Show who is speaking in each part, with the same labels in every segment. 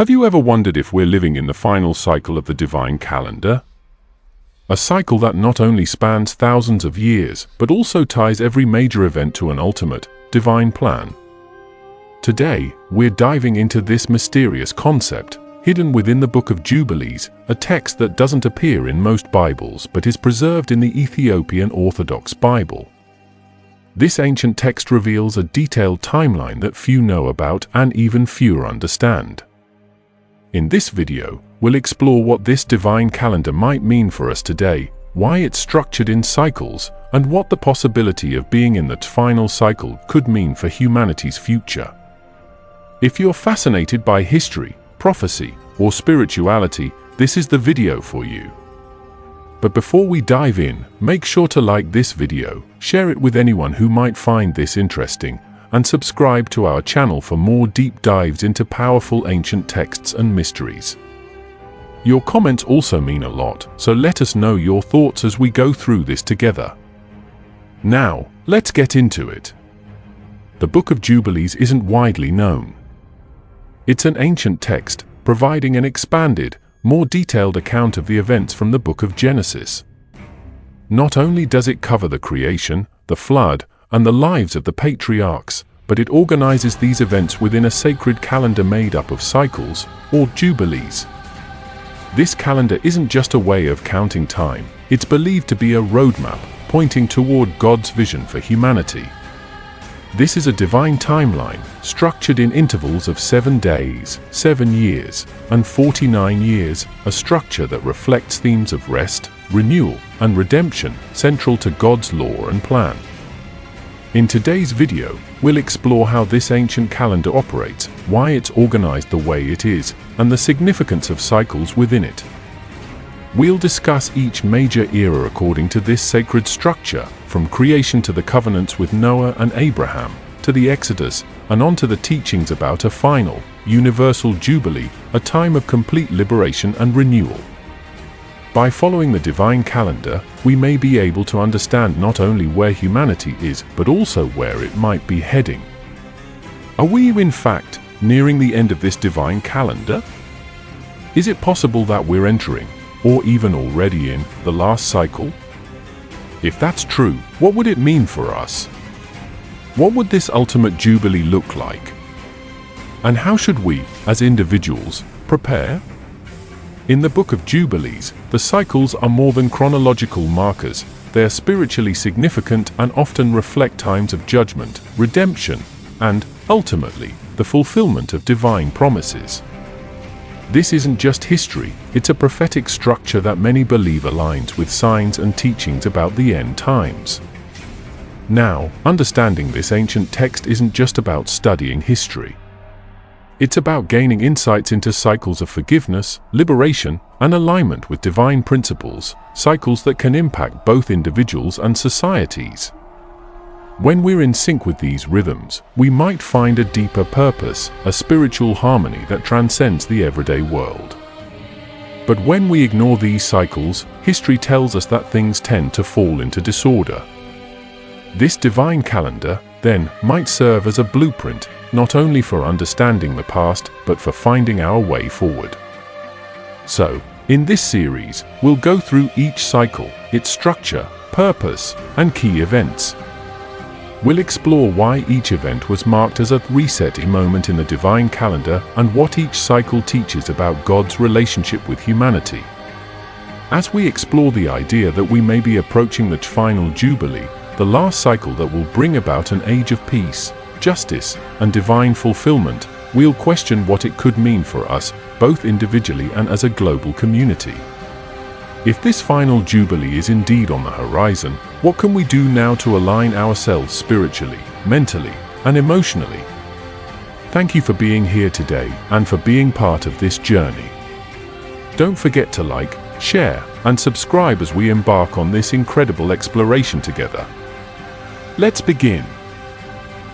Speaker 1: Have you ever wondered if we're living in the final cycle of the divine calendar? A cycle that not only spans thousands of years, but also ties every major event to an ultimate, divine plan. Today, we're diving into this mysterious concept, hidden within the Book of Jubilees, a text that doesn't appear in most Bibles but is preserved in the Ethiopian Orthodox Bible. This ancient text reveals a detailed timeline that few know about and even fewer understand. In this video, we'll explore what this divine calendar might mean for us today, why it's structured in cycles, and what the possibility of being in that final cycle could mean for humanity's future. If you're fascinated by history, prophecy, or spirituality, this is the video for you. But before we dive in, make sure to like this video, share it with anyone who might find this interesting, and subscribe to our channel for more deep dives into powerful ancient texts and mysteries. Your comments also mean a lot, so let us know your thoughts as we go through this together. Now, let's get into it. The Book of Jubilees isn't widely known. It's an ancient text, providing an expanded, more detailed account of the events from the Book of Genesis. Not only does it cover the creation, the flood, and the lives of the patriarchs, but it organizes these events within a sacred calendar made up of cycles, or jubilees. This calendar isn't just a way of counting time, it's believed to be a roadmap pointing toward God's vision for humanity. This is a divine timeline, structured in intervals of 7 days, 7 years, and 49 years, a structure that reflects themes of rest, renewal, and redemption, central to God's law and plan. In today's video, we'll explore how this ancient calendar operates, why it's organized the way it is, and the significance of cycles within it. We'll discuss each major era according to this sacred structure, from creation to the covenants with Noah and Abraham, to the Exodus, and on to the teachings about a final, universal Jubilee, a time of complete liberation and renewal. By following the divine calendar, we may be able to understand not only where humanity is, but also where it might be heading. Are we, in fact, nearing the end of this divine calendar? Is it possible that we're entering, or even already in, the last cycle? If that's true, what would it mean for us? What would this ultimate Jubilee look like? And how should we, as individuals, prepare? In the Book of Jubilees, the cycles are more than chronological markers. They are spiritually significant and often reflect times of judgment, redemption, and, ultimately, the fulfillment of divine promises. This isn't just history, it's a prophetic structure that many believe aligns with signs and teachings about the end times. Now, understanding this ancient text isn't just about studying history. It's about gaining insights into cycles of forgiveness, liberation, and alignment with divine principles, cycles that can impact both individuals and societies. When we're in sync with these rhythms, we might find a deeper purpose, a spiritual harmony that transcends the everyday world. But when we ignore these cycles, history tells us that things tend to fall into disorder. This divine calendar, then, might serve as a blueprint, not only for understanding the past, but for finding our way forward. So, in this series, we'll go through each cycle, its structure, purpose, and key events. We'll explore why each event was marked as a reset moment in the divine calendar and what each cycle teaches about God's relationship with humanity. As we explore the idea that we may be approaching the final Jubilee, the last cycle that will bring about an age of peace, justice, and divine fulfillment, we'll question what it could mean for us, both individually and as a global community. If this final Jubilee is indeed on the horizon, what can we do now to align ourselves spiritually, mentally, and emotionally? Thank you for being here today and for being part of this journey. Don't forget to like, share, and subscribe as we embark on this incredible exploration together. Let's begin.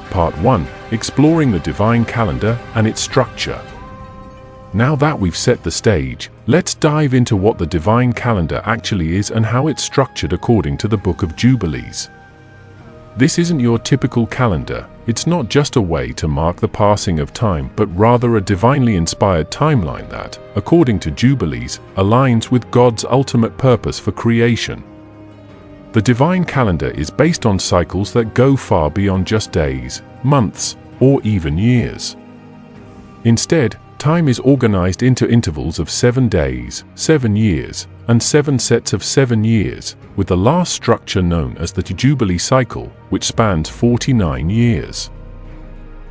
Speaker 1: Part 1. Exploring the divine calendar and its structure. Now that we've set the stage, let's dive into what the divine calendar actually is and how it's structured according to the Book of Jubilees. This isn't your typical calendar, it's not just a way to mark the passing of time, but rather a divinely inspired timeline that, according to Jubilees, aligns with God's ultimate purpose for creation. The divine calendar is based on cycles that go far beyond just days, months, or even years. Instead, time is organized into intervals of 7 days, 7 years, and 7 sets of 7 years, with the last structure known as the Jubilee cycle, which spans 49 years.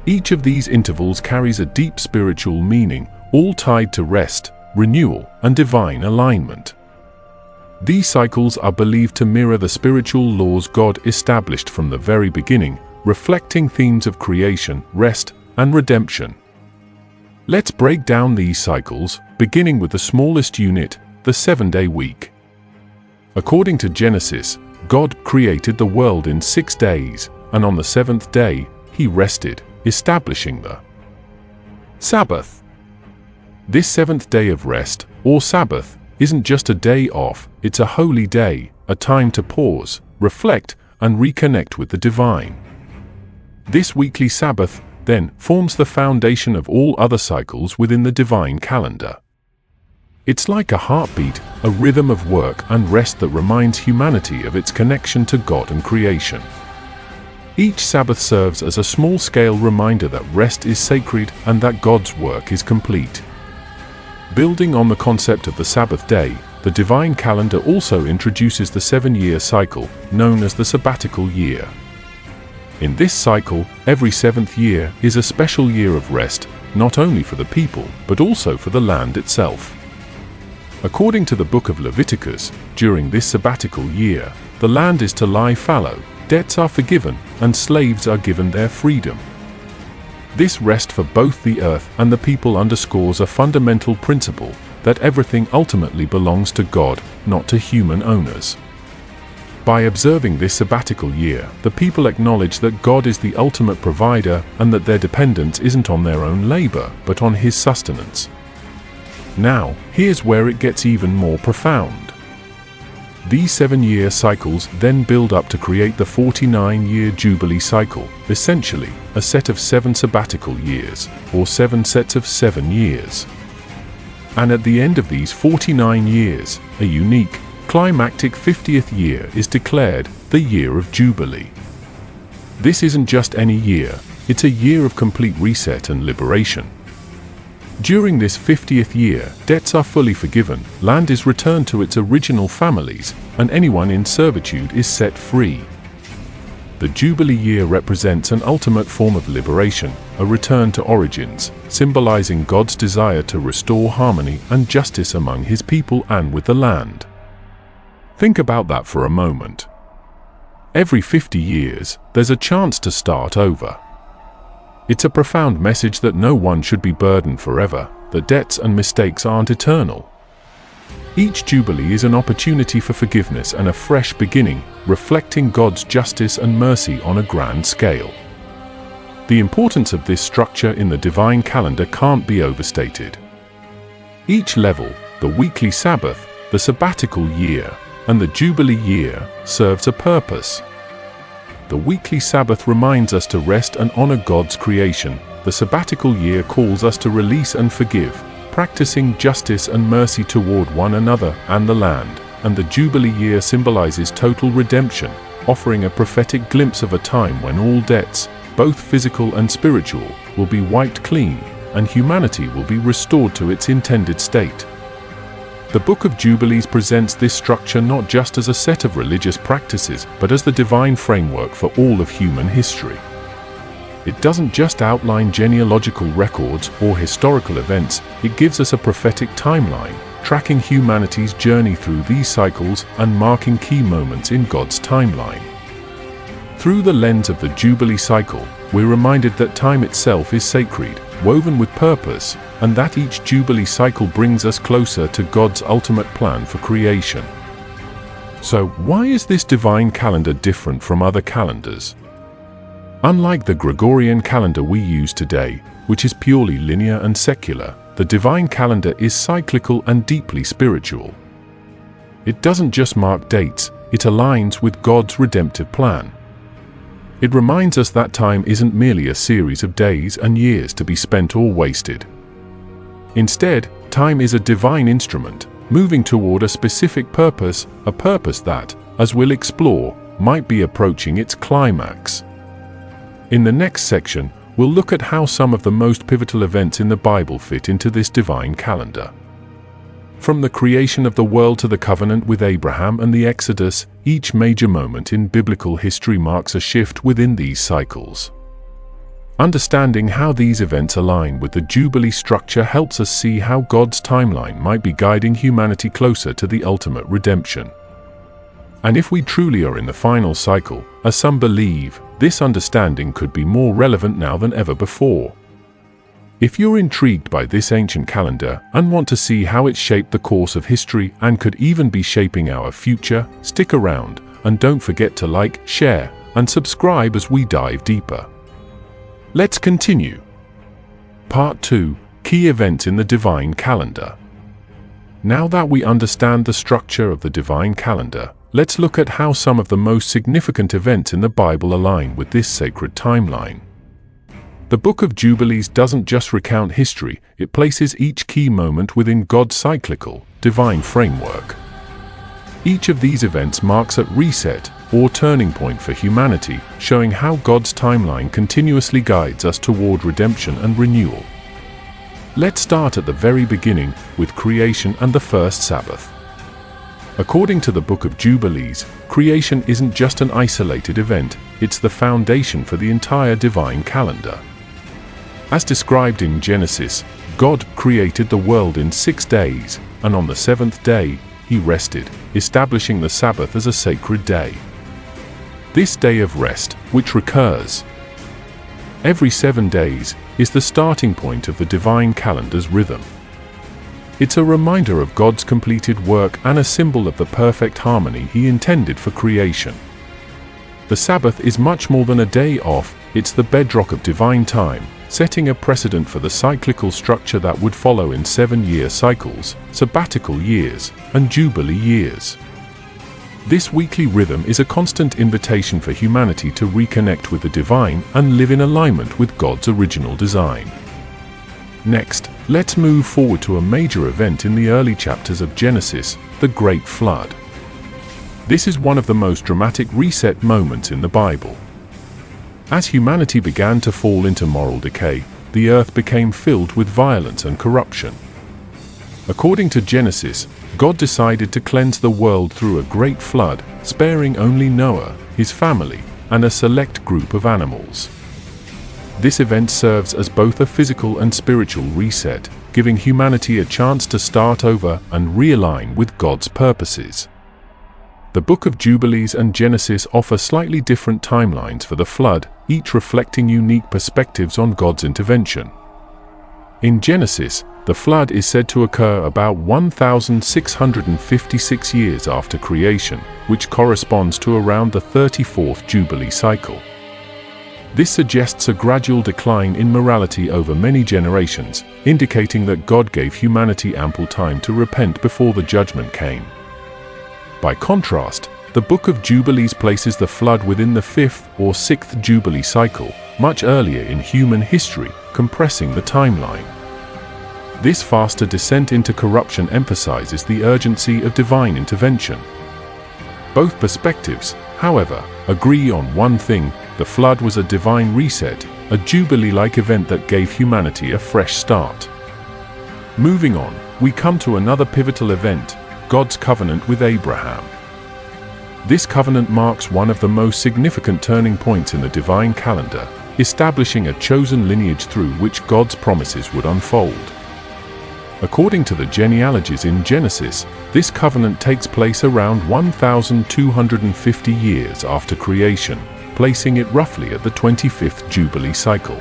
Speaker 1: Each of these intervals carries a deep spiritual meaning, all tied to rest, renewal, and divine alignment. These cycles are believed to mirror the spiritual laws God established from the very beginning, reflecting themes of creation, rest, and redemption. Let's break down these cycles, beginning with the smallest unit, the 7-day week. According to Genesis, God created the world in 6 days, and on the 7th day, He rested, establishing the Sabbath. This 7th day of rest, or Sabbath, isn't just a day off, it's a holy day, a time to pause, reflect, and reconnect with the divine. This weekly Sabbath, then, forms the foundation of all other cycles within the divine calendar. It's like a heartbeat, a rhythm of work and rest that reminds humanity of its connection to God and creation. Each Sabbath serves as a small-scale reminder that rest is sacred and that God's work is complete. Building on the concept of the Sabbath day, the divine calendar also introduces the 7-year cycle, known as the sabbatical year. In this cycle, every 7th year is a special year of rest, not only for the people, but also for the land itself. According to the Book of Leviticus, during this sabbatical year, the land is to lie fallow, debts are forgiven, and slaves are given their freedom. This rest for both the earth and the people underscores a fundamental principle, that everything ultimately belongs to God, not to human owners. By observing this sabbatical year, the people acknowledge that God is the ultimate provider and that their dependence isn't on their own labor, but on His sustenance. Now, here's where it gets even more profound. These 7-year cycles then build up to create the 49-year Jubilee cycle, essentially a set of 7 sabbatical years, or 7 sets of 7 years. And at the end of these 49 years, a unique, climactic 50th year is declared the Year of Jubilee. This isn't just any year, it's a year of complete reset and liberation. During this 50th year, debts are fully forgiven, land is returned to its original families, and anyone in servitude is set free. The Jubilee year represents an ultimate form of liberation, a return to origins, symbolizing God's desire to restore harmony and justice among His people and with the land. Think about that for a moment. Every 50 years, there's a chance to start over. It's a profound message that no one should be burdened forever, that debts and mistakes aren't eternal. Each Jubilee is an opportunity for forgiveness and a fresh beginning, reflecting God's justice and mercy on a grand scale. The importance of this structure in the divine calendar can't be overstated. Each level, the weekly Sabbath, the sabbatical year, and the Jubilee year, serves a purpose. The weekly Sabbath reminds us to rest and honor God's creation. The sabbatical year calls us to release and forgive, practicing justice and mercy toward one another and the land. And the Jubilee year symbolizes total redemption, offering a prophetic glimpse of a time when all debts, both physical and spiritual, will be wiped clean, and humanity will be restored to its intended state. The Book of Jubilees presents this structure not just as a set of religious practices, but as the divine framework for all of human history. It doesn't just outline genealogical records or historical events, it gives us a prophetic timeline, tracking humanity's journey through these cycles and marking key moments in God's timeline. Through the lens of the Jubilee cycle, we're reminded that time itself is sacred, woven with purpose, and that each Jubilee cycle brings us closer to God's ultimate plan for creation. So, why is this divine calendar different from other calendars? Unlike the Gregorian calendar we use today, which is purely linear and secular, the divine calendar is cyclical and deeply spiritual. It doesn't just mark dates, it aligns with God's redemptive plan. It reminds us that time isn't merely a series of days and years to be spent or wasted. Instead, time is a divine instrument, moving toward a specific purpose, a purpose that, as we'll explore, might be approaching its climax. In the next section, we'll look at how some of the most pivotal events in the Bible fit into this divine calendar. From the creation of the world to the covenant with Abraham and the Exodus, each major moment in biblical history marks a shift within these cycles. Understanding how these events align with the Jubilee structure helps us see how God's timeline might be guiding humanity closer to the ultimate redemption. And if we truly are in the final cycle, as some believe, this understanding could be more relevant now than ever before. If you're intrigued by this ancient calendar and want to see how it shaped the course of history and could even be shaping our future, stick around and don't forget to like, share, and subscribe as we dive deeper. Let's continue. Part 2: Key Events in the Divine Calendar. Now that we understand the structure of the divine calendar, let's look at how some of the most significant events in the Bible align with this sacred timeline. The Book of Jubilees doesn't just recount history, it places each key moment within God's cyclical, divine framework. Each of these events marks a reset or turning point for humanity, showing how God's timeline continuously guides us toward redemption and renewal. Let's start at the very beginning, with creation and the first Sabbath. According to the Book of Jubilees, creation isn't just an isolated event, it's the foundation for the entire divine calendar. As described in Genesis, God created the world in 6 days, and on the 7th day, He rested, establishing the Sabbath as a sacred day. This day of rest, which recurs every 7 days, is the starting point of the divine calendar's rhythm. It's a reminder of God's completed work and a symbol of the perfect harmony He intended for creation. The Sabbath is much more than a day off, it's the bedrock of divine time, setting a precedent for the cyclical structure that would follow in 7-year cycles, sabbatical years, and jubilee years. This weekly rhythm is a constant invitation for humanity to reconnect with the divine and live in alignment with God's original design. Next, let's move forward to a major event in the early chapters of Genesis, the Great Flood. This is one of the most dramatic reset moments in the Bible. As humanity began to fall into moral decay, the earth became filled with violence and corruption. According to Genesis, God decided to cleanse the world through a great flood, sparing only Noah, his family, and a select group of animals. This event serves as both a physical and spiritual reset, giving humanity a chance to start over and realign with God's purposes. The Book of Jubilees and Genesis offer slightly different timelines for the flood, each reflecting unique perspectives on God's intervention. In Genesis, the flood is said to occur about 1,656 years after creation, which corresponds to around the 34th Jubilee cycle. This suggests a gradual decline in morality over many generations, indicating that God gave humanity ample time to repent before the judgment came. By contrast, the Book of Jubilees places the flood within the 5th or 6th Jubilee cycle, much earlier in human history, compressing the timeline. This faster descent into corruption emphasizes the urgency of divine intervention. Both perspectives, however, agree on one thing: the flood was a divine reset, a Jubilee-like event that gave humanity a fresh start. Moving on, we come to another pivotal event: God's covenant with Abraham. This covenant marks one of the most significant turning points in the divine calendar, establishing a chosen lineage through which God's promises would unfold. According to the genealogies in Genesis, this covenant takes place around 1,250 years after creation, placing it roughly at the 25th Jubilee cycle.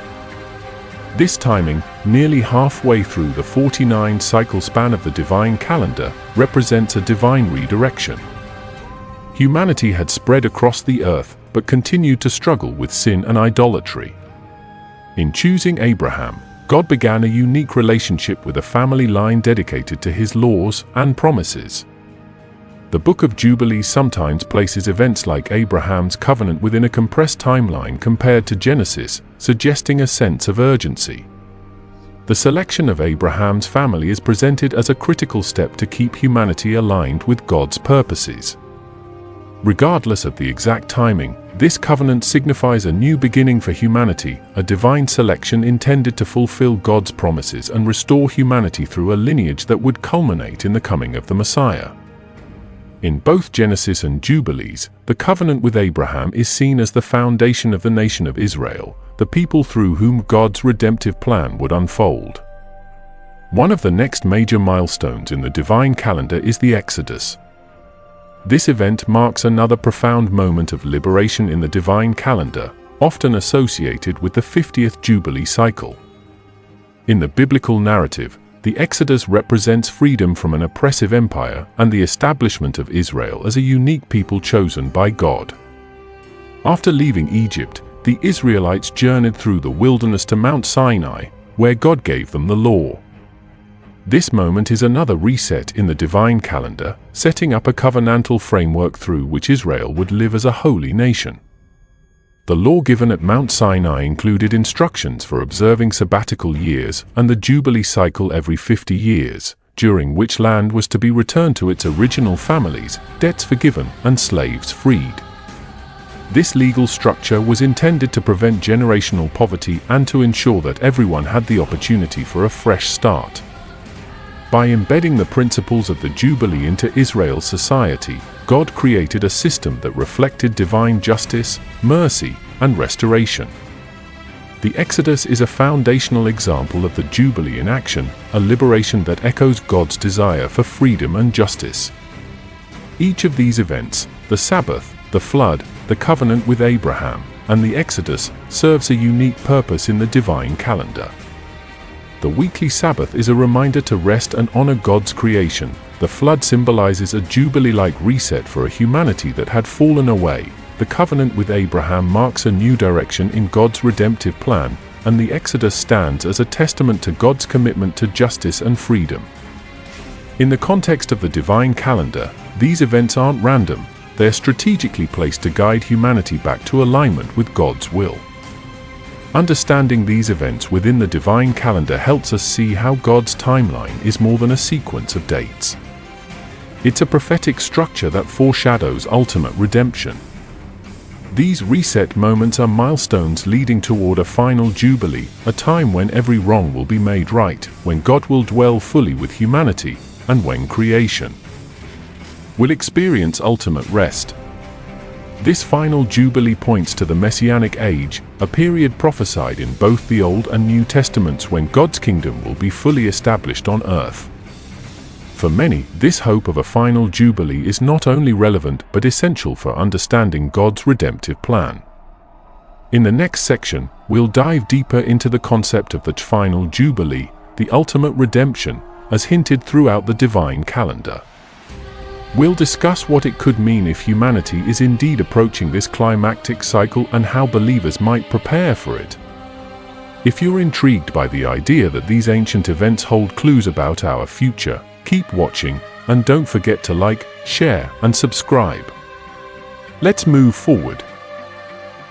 Speaker 1: This timing, nearly halfway through the 49-cycle span of the divine calendar, represents a divine redirection. Humanity had spread across the earth, but continued to struggle with sin and idolatry. In choosing Abraham, God began a unique relationship with a family line dedicated to His laws and promises. The Book of Jubilees sometimes places events like Abraham's covenant within a compressed timeline compared to Genesis, suggesting a sense of urgency. The selection of Abraham's family is presented as a critical step to keep humanity aligned with God's purposes. Regardless of the exact timing, this covenant signifies a new beginning for humanity, a divine selection intended to fulfill God's promises and restore humanity through a lineage that would culminate in the coming of the Messiah. In both Genesis and Jubilees, the covenant with Abraham is seen as the foundation of the nation of Israel, the people through whom God's redemptive plan would unfold. One of the next major milestones in the divine calendar is the Exodus. This event marks another profound moment of liberation in the divine calendar, often associated with the 50th Jubilee cycle. In the biblical narrative, the Exodus represents freedom from an oppressive empire and the establishment of Israel as a unique people chosen by God. After leaving Egypt, the Israelites journeyed through the wilderness to Mount Sinai, where God gave them the law. This moment is another reset in the divine calendar, setting up a covenantal framework through which Israel would live as a holy nation. The law given at Mount Sinai included instructions for observing sabbatical years and the Jubilee cycle every 50 years, during which land was to be returned to its original families, debts forgiven, and slaves freed. This legal structure was intended to prevent generational poverty and to ensure that everyone had the opportunity for a fresh start. By embedding the principles of the Jubilee into Israel's society, God created a system that reflected divine justice, mercy, and restoration. The Exodus is a foundational example of the Jubilee in action, a liberation that echoes God's desire for freedom and justice. Each of these events, the Sabbath, the flood, the covenant with Abraham, and the Exodus, serves a unique purpose in the divine calendar. The weekly Sabbath is a reminder to rest and honor God's creation. The flood symbolizes a Jubilee-like reset for a humanity that had fallen away. The covenant with Abraham marks a new direction in God's redemptive plan, and the Exodus stands as a testament to God's commitment to justice and freedom. In the context of the divine calendar, these events aren't random. They're strategically placed to guide humanity back to alignment with God's will. Understanding these events within the divine calendar helps us see how God's timeline is more than a sequence of dates. It's a prophetic structure that foreshadows ultimate redemption. These reset moments are milestones leading toward a final Jubilee, a time when every wrong will be made right, when God will dwell fully with humanity, and when creation will experience ultimate rest. This final Jubilee points to the Messianic age, a period prophesied in both the Old and New Testaments when God's kingdom will be fully established on earth. For many, this hope of a final Jubilee is not only relevant but essential for understanding God's redemptive plan. In the next section, we'll dive deeper into the concept of the final Jubilee, the ultimate redemption, as hinted throughout the divine calendar. We'll discuss what it could mean if humanity is indeed approaching this climactic cycle and how believers might prepare for it. If you're intrigued by the idea that these ancient events hold clues about our future, keep watching, and don't forget to like, share, and subscribe. Let's move forward.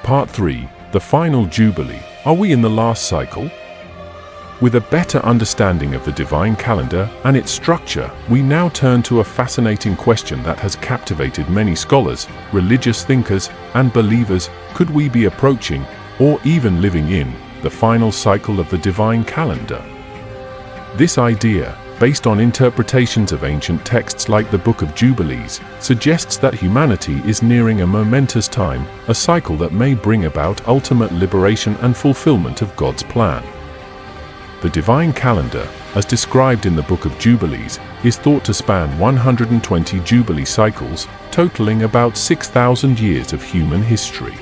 Speaker 1: Part 3, the final Jubilee. Are we in the last cycle? With a better understanding of the divine calendar and its structure, we now turn to a fascinating question that has captivated many scholars, religious thinkers, and believers. Could we be approaching, or even living in, the final cycle of the divine calendar? This idea, based on interpretations of ancient texts like the Book of Jubilees, suggests that humanity is nearing a momentous time, a cycle that may bring about ultimate liberation and fulfillment of God's plan. The divine calendar, as described in the Book of Jubilees, is thought to span 120 Jubilee cycles, totaling about 6,000 years of human history.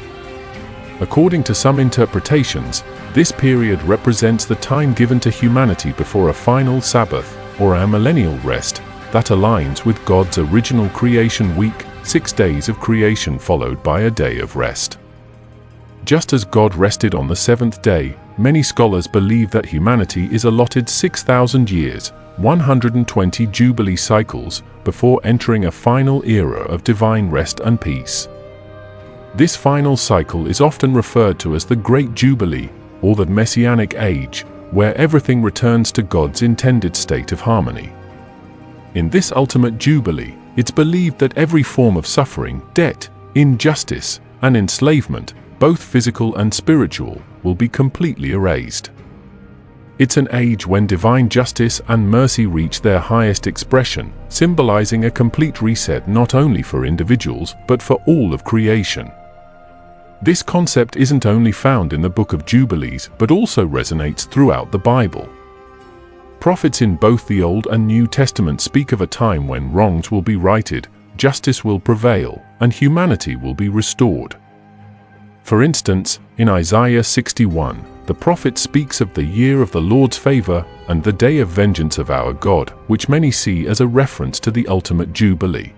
Speaker 1: According to some interpretations, this period represents the time given to humanity before a final Sabbath, or a millennial rest, that aligns with God's original creation week, 6 days of creation followed by a day of rest. Just as God rested on the seventh day, many scholars believe that humanity is allotted 6,000 years, 120 Jubilee cycles, before entering a final era of divine rest and peace. This final cycle is often referred to as the Great Jubilee, or the Messianic Age, where everything returns to God's intended state of harmony. In this ultimate Jubilee, it's believed that every form of suffering, debt, injustice, and enslavement, both physical and spiritual, will be completely erased. It's an age when divine justice and mercy reach their highest expression, symbolizing a complete reset not only for individuals but for all of creation. This concept isn't only found in the Book of Jubilees but also resonates throughout the Bible. Prophets in both the Old and New Testament speak of a time when wrongs will be righted, justice will prevail, and humanity will be restored. For instance, in Isaiah 61, the prophet speaks of the year of the Lord's favor and the day of vengeance of our God, which many see as a reference to the ultimate Jubilee.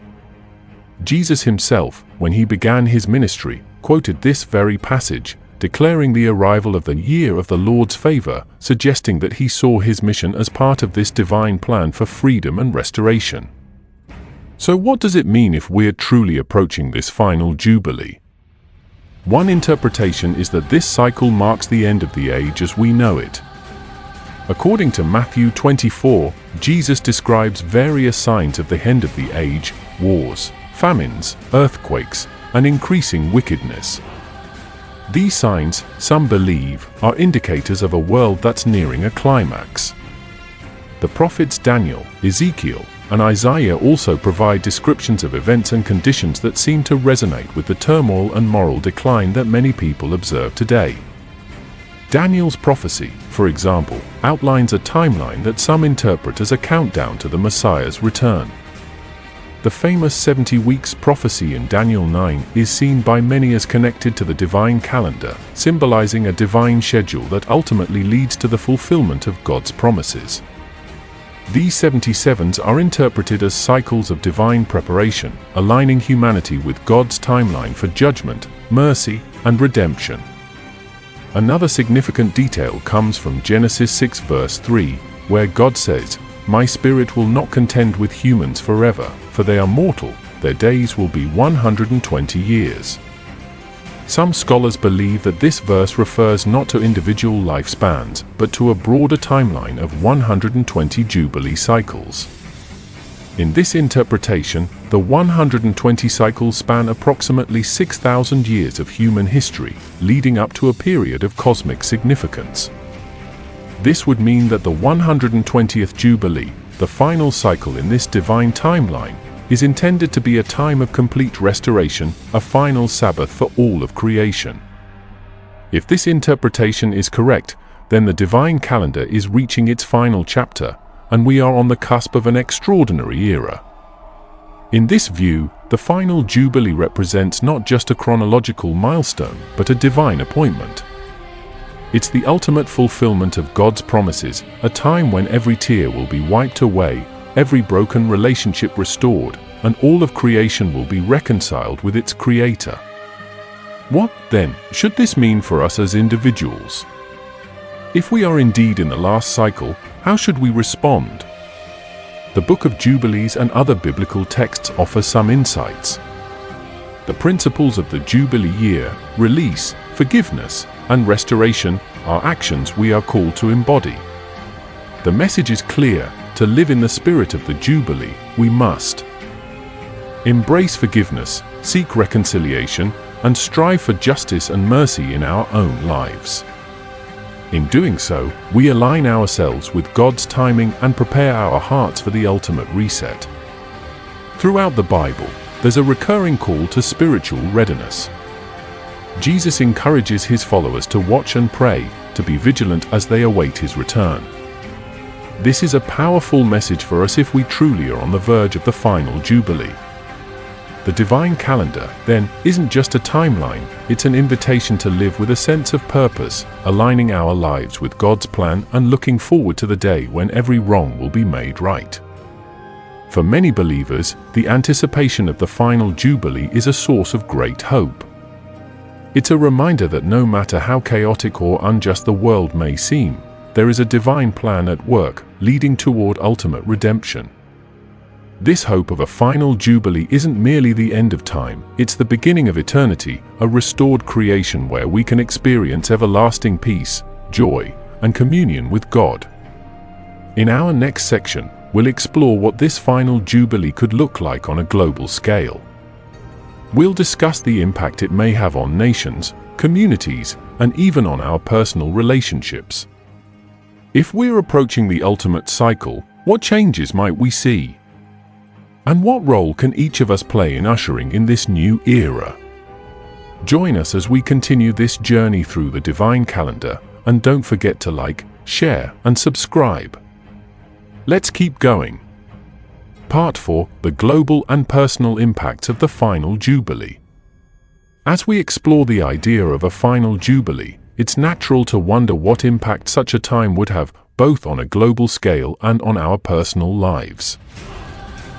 Speaker 1: Jesus himself, when he began his ministry, quoted this very passage, declaring the arrival of the year of the Lord's favor, suggesting that he saw his mission as part of this divine plan for freedom and restoration. So what does it mean if we're truly approaching this final Jubilee? One interpretation is that this cycle marks the end of the age as we know it. According to Matthew 24, Jesus describes various signs of the end of the age: wars, famines, earthquakes, and increasing wickedness. These signs, some believe, are indicators of a world that's nearing a climax. The prophets Daniel, Ezekiel, and Isaiah also provide descriptions of events and conditions that seem to resonate with the turmoil and moral decline that many people observe today. Daniel's prophecy, for example, outlines a timeline that some interpret as a countdown to the Messiah's return. The famous 70 weeks prophecy in Daniel 9 is seen by many as connected to the divine calendar, symbolizing a divine schedule that ultimately leads to the fulfillment of God's promises. These 77s are interpreted as cycles of divine preparation, aligning humanity with God's timeline for judgment, mercy, and redemption. Another significant detail comes from Genesis 6 verse 3, where God says, "My spirit will not contend with humans forever, for they are mortal, their days will be 120 years. Some scholars believe that this verse refers not to individual lifespans, but to a broader timeline of 120 Jubilee cycles. In this interpretation, the 120 cycles span approximately 6,000 years of human history, leading up to a period of cosmic significance. This would mean that the 120th Jubilee, the final cycle in this divine timeline, is intended to be a time of complete restoration, a final Sabbath for all of creation. If this interpretation is correct, then the divine calendar is reaching its final chapter, and we are on the cusp of an extraordinary era. In this view, the final Jubilee represents not just a chronological milestone, but a divine appointment. It's the ultimate fulfillment of God's promises, a time when every tear will be wiped away, every broken relationship restored, and all of creation will be reconciled with its Creator. What, then, should this mean for us as individuals? If we are indeed in the last cycle, how should we respond? The Book of Jubilees and other biblical texts offer some insights. The principles of the Jubilee year, release, forgiveness, and restoration, are actions we are called to embody. The message is clear: to live in the spirit of the Jubilee, we must embrace forgiveness, seek reconciliation, and strive for justice and mercy in our own lives. In doing so, we align ourselves with God's timing and prepare our hearts for the ultimate reset. Throughout the Bible, there's a recurring call to spiritual readiness. Jesus encourages his followers to watch and pray, to be vigilant as they await his return. This is a powerful message for us if we truly are on the verge of the final Jubilee. The divine calendar, then, isn't just a timeline, it's an invitation to live with a sense of purpose, aligning our lives with God's plan and looking forward to the day when every wrong will be made right. For many believers, the anticipation of the final Jubilee is a source of great hope. It's a reminder that no matter how chaotic or unjust the world may seem, there is a divine plan at work, leading toward ultimate redemption. This hope of a final Jubilee isn't merely the end of time, it's the beginning of eternity, a restored creation where we can experience everlasting peace, joy, and communion with God. In our next section, we'll explore what this final Jubilee could look like on a global scale. We'll discuss the impact it may have on nations, communities, and even on our personal relationships. If we're approaching the ultimate cycle, what changes might we see? And what role can each of us play in ushering in this new era? Join us as we continue this journey through the divine calendar, and don't forget to like, share, and subscribe. Let's keep going. Part 4: The global and personal impacts of the final Jubilee. As we explore the idea of a final Jubilee, it's natural to wonder what impact such a time would have, both on a global scale and on our personal lives.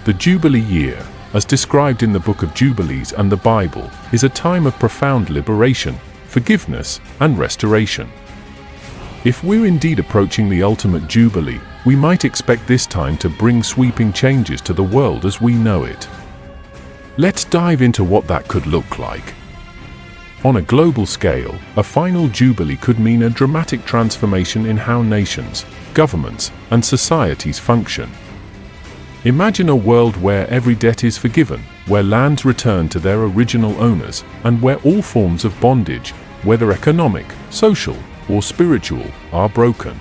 Speaker 1: The Jubilee year, as described in the Book of Jubilees and the Bible, is a time of profound liberation, forgiveness, and restoration. If we're indeed approaching the ultimate Jubilee, we might expect this time to bring sweeping changes to the world as we know it. Let's dive into what that could look like. On a global scale, a final Jubilee could mean a dramatic transformation in how nations, governments, and societies function. Imagine a world where every debt is forgiven, where lands return to their original owners, and where all forms of bondage, whether economic, social, or spiritual, are broken.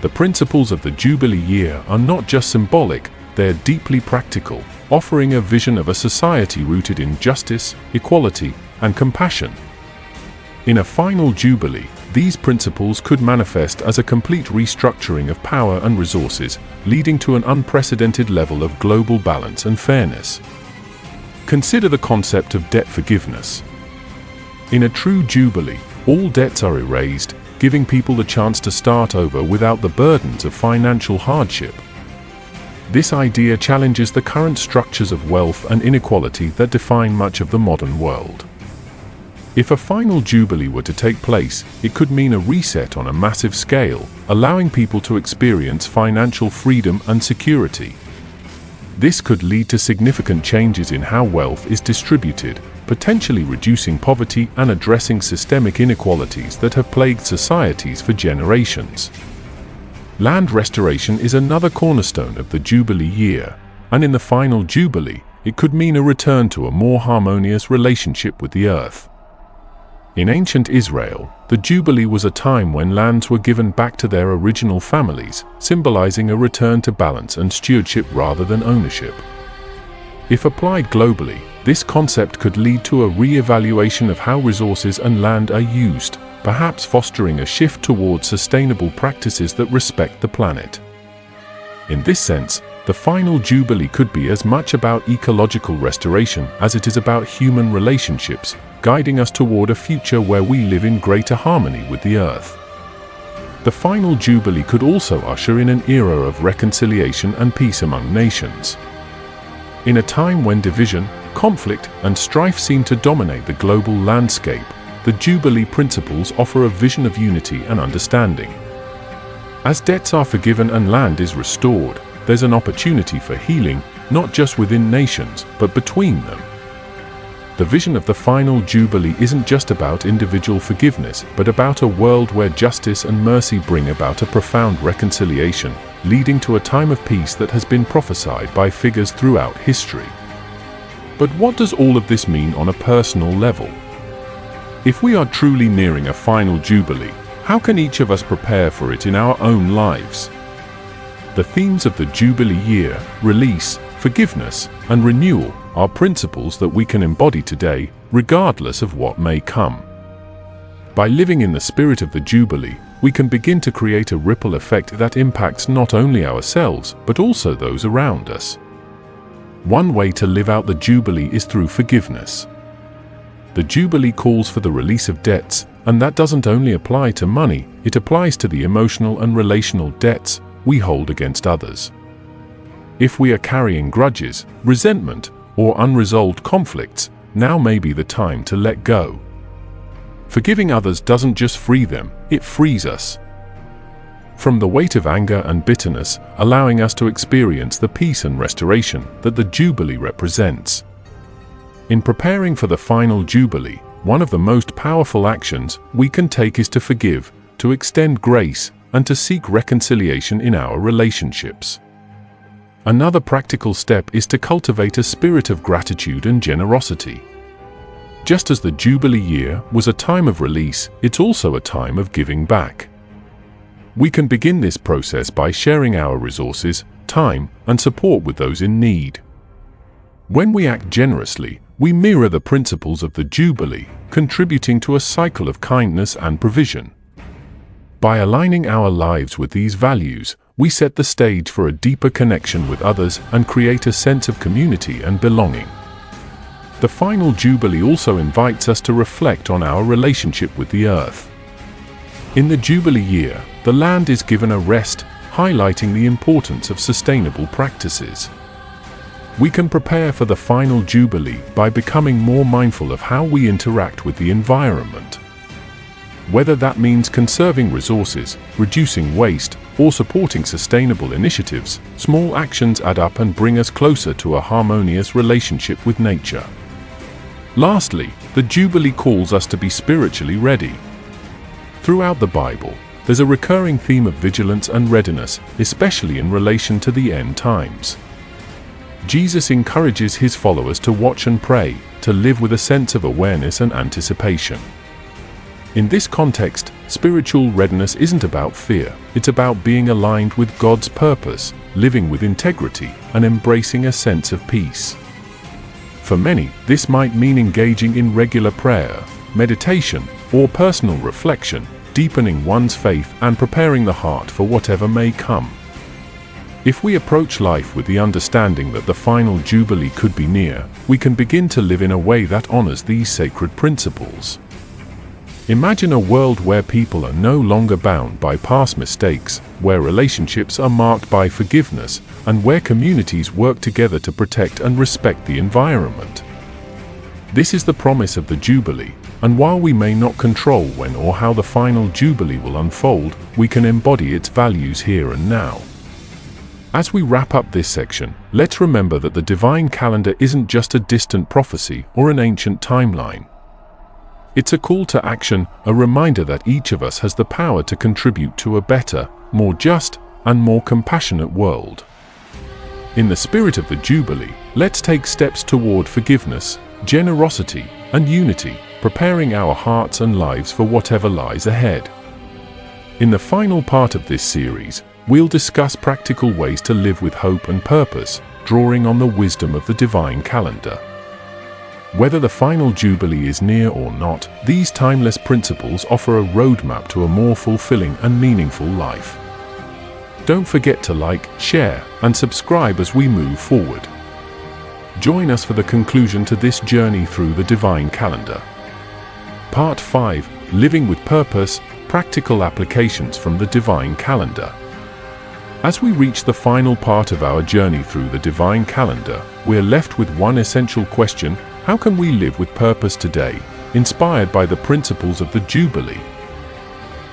Speaker 1: The principles of the Jubilee year are not just symbolic, they're deeply practical, offering a vision of a society rooted in justice, equality, and compassion. In a final Jubilee, these principles could manifest as a complete restructuring of power and resources, leading to an unprecedented level of global balance and fairness. Consider the concept of debt forgiveness. In a true Jubilee, all debts are erased, giving people the chance to start over without the burdens of financial hardship. This idea challenges the current structures of wealth and inequality that define much of the modern world. If a final Jubilee were to take place, it could mean a reset on a massive scale, allowing people to experience financial freedom and security. This could lead to significant changes in how wealth is distributed, potentially reducing poverty and addressing systemic inequalities that have plagued societies for generations. Land restoration is another cornerstone of the Jubilee year, and in the final Jubilee, it could mean a return to a more harmonious relationship with the earth. In ancient Israel, the Jubilee was a time when lands were given back to their original families, symbolizing a return to balance and stewardship rather than ownership. If applied globally, this concept could lead to a re-evaluation of how resources and land are used, perhaps fostering a shift towards sustainable practices that respect the planet. In this sense, the final Jubilee could be as much about ecological restoration as it is about human relationships, guiding us toward a future where we live in greater harmony with the earth. The final Jubilee could also usher in an era of reconciliation and peace among nations. In a time when division, conflict, and strife seem to dominate the global landscape, the Jubilee principles offer a vision of unity and understanding. As debts are forgiven and land is restored, there's an opportunity for healing, not just within nations, but between them. The vision of the final Jubilee isn't just about individual forgiveness, but about a world where justice and mercy bring about a profound reconciliation, leading to a time of peace that has been prophesied by figures throughout history. But what does all of this mean on a personal level? If we are truly nearing a final Jubilee, how can each of us prepare for it in our own lives? The themes of the Jubilee year, release, forgiveness, and renewal, are principles that we can embody today, regardless of what may come. By living in the spirit of the Jubilee, we can begin to create a ripple effect that impacts not only ourselves, but also those around us. One way to live out the Jubilee is through forgiveness. The Jubilee calls for the release of debts, and that doesn't only apply to money, it applies to the emotional and relational debts we hold against others. If we are carrying grudges, resentment, or unresolved conflicts, now may be the time to let go. Forgiving others doesn't just free them, it frees us from the weight of anger and bitterness, allowing us to experience the peace and restoration that the Jubilee represents. In preparing for the final Jubilee, one of the most powerful actions we can take is to forgive, to extend grace, and to seek reconciliation in our relationships. Another practical step is to cultivate a spirit of gratitude and generosity. Just as the Jubilee year was a time of release, it's also a time of giving back. We can begin this process by sharing our resources, time, and support with those in need. When we act generously, we mirror the principles of the Jubilee, contributing to a cycle of kindness and provision. By aligning our lives with these values, we set the stage for a deeper connection with others and create a sense of community and belonging. The final Jubilee also invites us to reflect on our relationship with the earth. In the Jubilee year, the land is given a rest, highlighting the importance of sustainable practices. We can prepare for the final Jubilee by becoming more mindful of how we interact with the environment. Whether that means conserving resources, reducing waste, or supporting sustainable initiatives, small actions add up and bring us closer to a harmonious relationship with nature. Lastly, the Jubilee calls us to be spiritually ready. Throughout the Bible, there's a recurring theme of vigilance and readiness, especially in relation to the end times. Jesus encourages his followers to watch and pray, to live with a sense of awareness and anticipation. In this context, spiritual readiness isn't about fear, it's about being aligned with God's purpose, living with integrity, and embracing a sense of peace. For many, this might mean engaging in regular prayer, meditation, or personal reflection, deepening one's faith and preparing the heart for whatever may come. If we approach life with the understanding that the final Jubilee could be near, we can begin to live in a way that honors these sacred principles. Imagine a world where people are no longer bound by past mistakes, where relationships are marked by forgiveness, and where communities work together to protect and respect the environment. This is the promise of the Jubilee, and while we may not control when or how the final Jubilee will unfold, we can embody its values here and now. As we wrap up this section, let's remember that the divine calendar isn't just a distant prophecy or an ancient timeline. It's a call to action, a reminder that each of us has the power to contribute to a better, more just, and more compassionate world. In the spirit of the Jubilee, let's take steps toward forgiveness, generosity, and unity, preparing our hearts and lives for whatever lies ahead. In the final part of this series, we'll discuss practical ways to live with hope and purpose, drawing on the wisdom of the divine calendar. Whether the final Jubilee is near or not, these timeless principles offer a roadmap to a more fulfilling and meaningful life. Don't forget to like, share, and subscribe as we move forward. Join us for the conclusion to this journey through the divine calendar. Part 5: Living with Purpose, Practical Applications from the Divine Calendar. As we reach the final part of our journey through the divine calendar, we're left with one essential question: how can we live with purpose today, inspired by the principles of the Jubilee?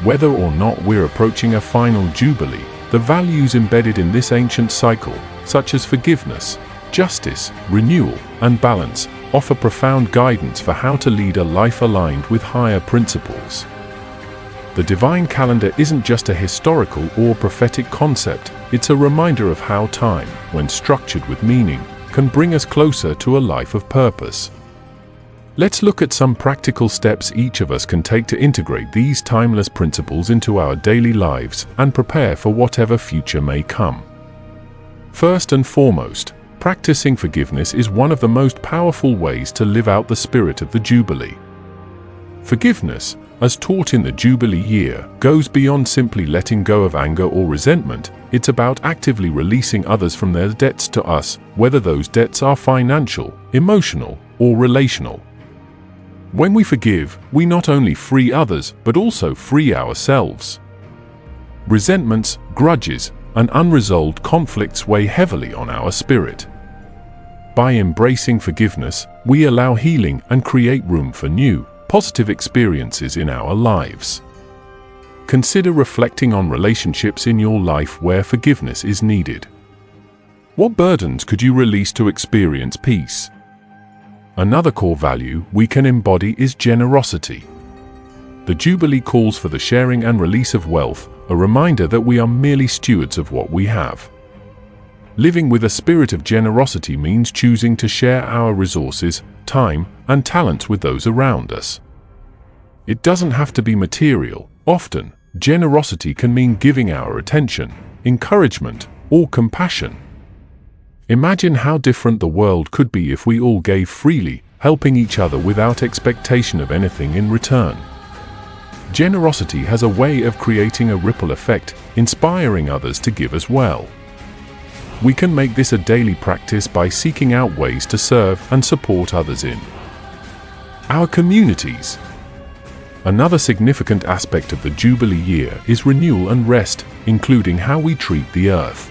Speaker 1: Whether or not we're approaching a final Jubilee, the values embedded in this ancient cycle, such as forgiveness, justice, renewal, and balance, offer profound guidance for how to lead a life aligned with higher principles. The divine calendar isn't just a historical or prophetic concept, it's a reminder of how time, when structured with meaning, can bring us closer to a life of purpose. Let's look at some practical steps each of us can take to integrate these timeless principles into our daily lives and prepare for whatever future may come. First and foremost, practicing forgiveness is one of the most powerful ways to live out the spirit of the Jubilee. Forgiveness, as taught in the Jubilee year, goes beyond simply letting go of anger or resentment. It's about actively releasing others from their debts to us, whether those debts are financial, emotional, or relational. When we forgive, we not only free others, but also free ourselves. Resentments, grudges, and unresolved conflicts weigh heavily on our spirit. By embracing forgiveness, we allow healing and create room for new, positive experiences in our lives. Consider reflecting on relationships in your life where forgiveness is needed. What burdens could you release to experience peace? Another core value we can embody is generosity. The Jubilee calls for the sharing and release of wealth, a reminder that we are merely stewards of what we have. Living with a spirit of generosity means choosing to share our resources, time, and talents with those around us. It doesn't have to be material. Often, generosity can mean giving our attention, encouragement, or compassion. Imagine how different the world could be if we all gave freely, helping each other without expectation of anything in return. Generosity has a way of creating a ripple effect, inspiring others to give as well. We can make this a daily practice by seeking out ways to serve and support others in our communities. Another significant aspect of the Jubilee year is renewal and rest, including how we treat the earth.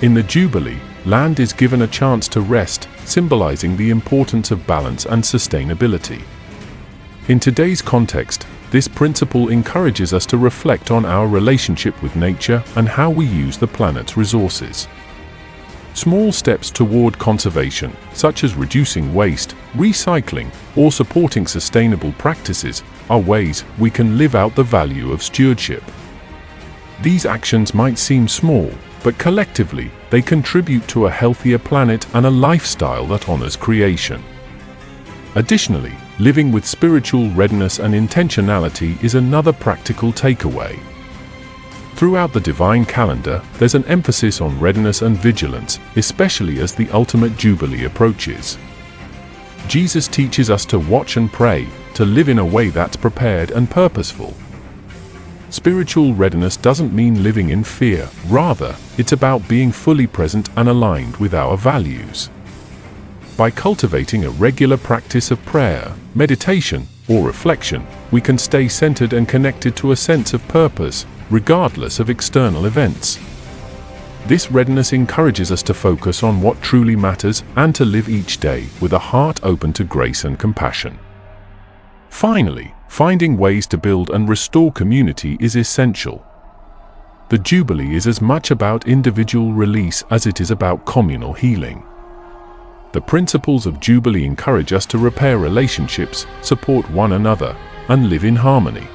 Speaker 1: In the Jubilee, land is given a chance to rest, symbolizing the importance of balance and sustainability. In today's context, this principle encourages us to reflect on our relationship with nature and how we use the planet's resources. Small steps toward conservation, such as reducing waste, recycling, or supporting sustainable practices, are ways we can live out the value of stewardship. These actions might seem small, but collectively, they contribute to a healthier planet and a lifestyle that honors creation. Additionally, living with spiritual readiness and intentionality is another practical takeaway. Throughout the divine calendar, there's an emphasis on readiness and vigilance, especially as the ultimate Jubilee approaches. Jesus teaches us to watch and pray, to live in a way that's prepared and purposeful. Spiritual readiness doesn't mean living in fear. Rather, it's about being fully present and aligned with our values. By cultivating a regular practice of prayer, meditation, or reflection, we can stay centered and connected to a sense of purpose, regardless of external events. This readiness encourages us to focus on what truly matters and to live each day with a heart open to grace and compassion. Finally, finding ways to build and restore community is essential. The Jubilee is as much about individual release as it is about communal healing. The principles of Jubilee encourage us to repair relationships, support one another, and live in harmony.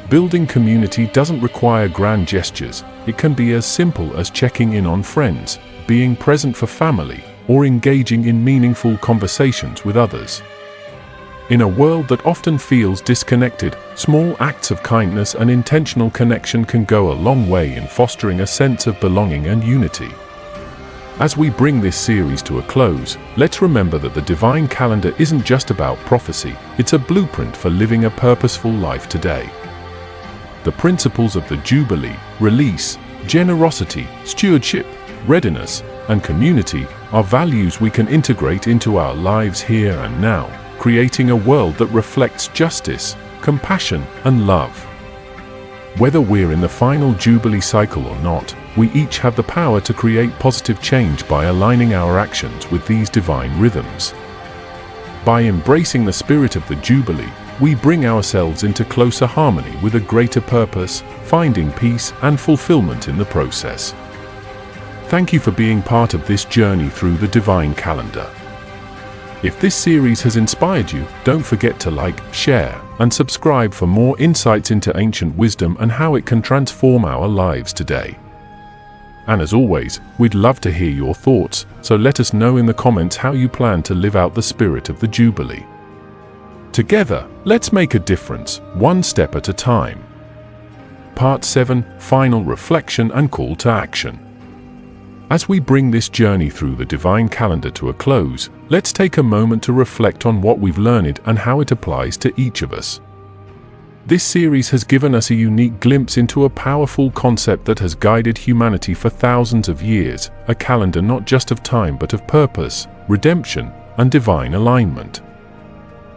Speaker 1: Building community doesn't require grand gestures. It can be as simple as checking in on friends, being present for family, or engaging in meaningful conversations with others. In a world that often feels disconnected, small acts of kindness and intentional connection can go a long way in fostering a sense of belonging and unity. As we bring this series to a close, let's remember that the divine calendar isn't just about prophecy, it's a blueprint for living a purposeful life today. The principles of the Jubilee, release, generosity, stewardship, readiness, and community are values we can integrate into our lives here and now, creating a world that reflects justice, compassion, and love. Whether we're in the final Jubilee cycle or not, we each have the power to create positive change by aligning our actions with these divine rhythms. By embracing the spirit of the Jubilee, we bring ourselves into closer harmony with a greater purpose, finding peace and fulfillment in the process. Thank you for being part of this journey through the divine calendar. If this series has inspired you, don't forget to like, share, and subscribe for more insights into ancient wisdom and how it can transform our lives today. And as always, we'd love to hear your thoughts, so let us know in the comments how you plan to live out the spirit of the Jubilee. Together, let's make a difference, one step at a time. Part 7, Final Reflection and Call to Action. As we bring this journey through the divine calendar to a close, let's take a moment to reflect on what we've learned and how it applies to each of us. This series has given us a unique glimpse into a powerful concept that has guided humanity for thousands of years, a calendar not just of time but of purpose, redemption, and divine alignment.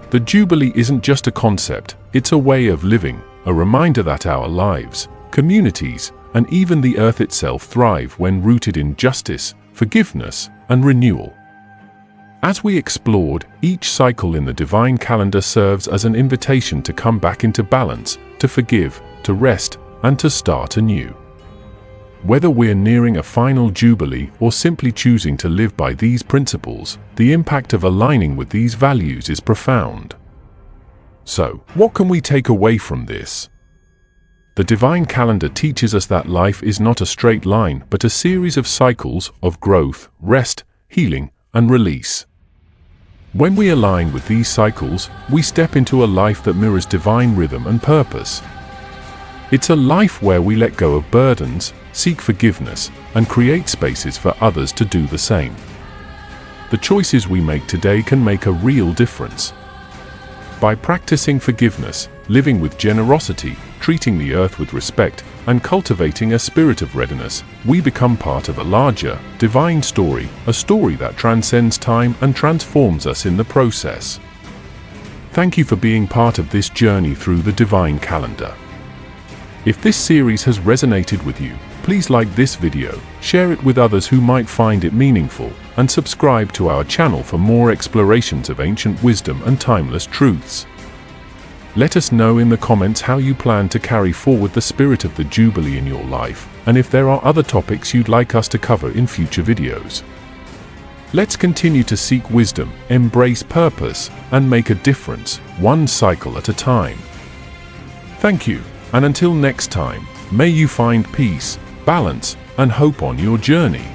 Speaker 1: The Jubilee isn't just a concept, it's a way of living, a reminder that our lives, communities, and even the earth itself thrive when rooted in justice, forgiveness, and renewal. As we explored, each cycle in the divine calendar serves as an invitation to come back into balance, to forgive, to rest, and to start anew. Whether we're nearing a final jubilee or simply choosing to live by these principles, the impact of aligning with these values is profound. So, what can we take away from this? The divine calendar teaches us that life is not a straight line, but a series of cycles of growth, rest, healing, and release. When we align with these cycles, we step into a life that mirrors divine rhythm and purpose. It's a life where we let go of burdens, seek forgiveness, and create spaces for others to do the same. The choices we make today can make a real difference. By practicing forgiveness, living with generosity, treating the earth with respect, and cultivating a spirit of readiness, we become part of a larger, divine story, a story that transcends time and transforms us in the process. Thank you for being part of this journey through the divine calendar. If this series has resonated with you, please like this video, share it with others who might find it meaningful, and subscribe to our channel for more explorations of ancient wisdom and timeless truths. Let us know in the comments how you plan to carry forward the spirit of the Jubilee in your life, and if there are other topics you'd like us to cover in future videos. Let's continue to seek wisdom, embrace purpose, and make a difference, one cycle at a time. Thank you, and until next time, may you find peace, balance, and hope on your journey.